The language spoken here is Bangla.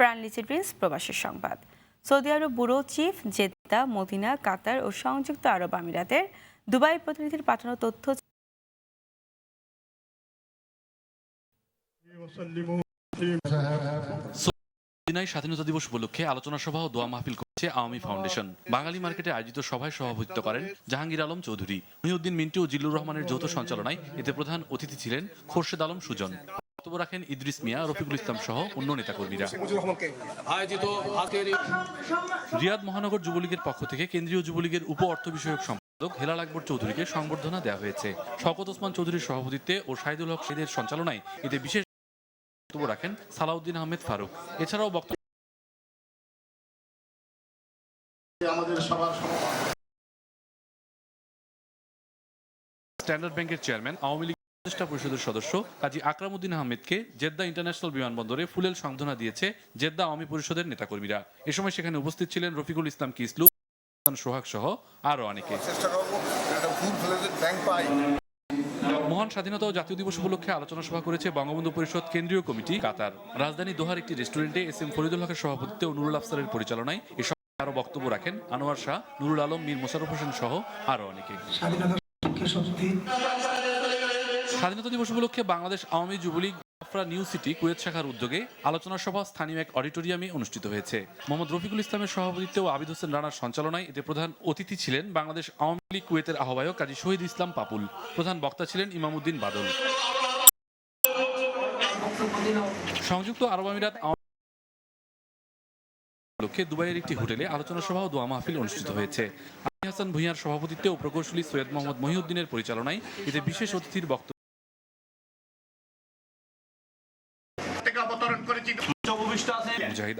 প্রাণলিচি প্রিন্স প্রবাসী সংবাদ। সৌদি আরব ব্যুরো চিফ জেদ্দা, মদিনা, কাতার ও সংযুক্ত আরব আমিরাতের দুবাই প্রতিনিধির পাঠানো তথ্য স্বাধীনতা দিবস উপলক্ষে আলোচনা সভা ও দোয়া মাহফিল করছে আওয়ামী ফাউন্ডেশন। বাঙালি মার্কেটে আয়োজিত সভায় সভাপতিত্ব করেন জাহাঙ্গীর আলম চৌধুরী, মহিউদ্দিন মিন্টু ও জিল্লুর রহমানের যৌথ সঞ্চালনায় এতে প্রধান অতিথি ছিলেন খোরশেদ আলম সুজন। বক্তব্য রাখেন ইদ্রিস মিয়া, রফিকুল ইসলাম সহ অন্য নেতাকর্মীরা। রিয়াদ মহানগর যুবলীগের পক্ষ থেকে কেন্দ্রীয় যুবলীগের উপ অর্থ বিষয়ক সম্পাদক হেলাল আকবর চৌধুরীকে সংবর্ধনা দেওয়া হয়েছে। শওকত ওসমান চৌধুরীর সভাপতিত্বে ও শাহিদুল হক শহীদের সঞ্চালনায় এতে বিশেষ বক্তব্য রাখেন সালাউদ্দিন আহমেদ ফারুক। এছাড়াও বক্তব্য স্ট্যান্ডার্ড ব্যাংকের চেয়ারম্যান, আওয়ামী লীগ উপদেষ্টা পরিষদের সদস্য কাজী আকরামউদ্দিন আহমেদকে জেদ্দা ইন্টারন্যাশনাল বিমানবন্দরে ফুলেল সংবর্ধনা দিয়েছে জেদ্দা আওয়ামী পরিষদের নেতাকর্মীরা। এ সময় সেখানে উপস্থিত ছিলেন রফিকুল ইসলাম কিসলু, সোহাগ সহ আরও অনেকে। মহান স্বাধীনতা ও জাতীয় দিবস উপলক্ষে আলোচনা সভা করেছে বঙ্গবন্ধু পরিষদ কেন্দ্রীয় কমিটি কাতার। রাজধানী দোহার একটি রেস্টুরেন্টে এস.এম. ফরিদুল হকের সভাপতিত্বে ও নুরুল আফসারের পরিচালনায় এ সভায় আরও বক্তব্য রাখেন আনোয়ার শাহ, নুরুল আলম, মীর মোশাররফ হোসেন সহ আরও অনেকে। স্বাধীনতা দিবস উপলক্ষে Bangladesh Awami Jubo League Afra new city Kuwait শাখার উদ্যোগে আলোচনা সভা স্থানীয় এক অডিটোরিয়ামে অনুষ্ঠিত হয়েছে। মোহাম্মদ রফিকুল ইসলামের সভাপতিত্বে ও আবিদ হোসেন রানার সঞ্চালনায় এতে প্রধান অতিথি ছিলেন বাংলাদেশ আওয়ামী লীগ কুয়েতের আহ্বায়ক কাজী শহীদ ইসলাম পাপুল। প্রধান বক্তা ছিলেন ইমামউদ্দিন বাদল। সংযুক্ত আরব আমিরাত উপলক্ষে দুবাইয়ের একটি হোটেলে আলোচনা সভা ও দোয়া মাহফিল অনুষ্ঠিত হয়েছে। আলী হাসান ভূঁইয়ার সভাপতিত্বে ও প্রকৌশলী সৈয়দ মোহাম্মদ মহিউদ্দিনের পরিচালনায় এতে বিশেষ অতিথির বক্তব্য মুজাহিদ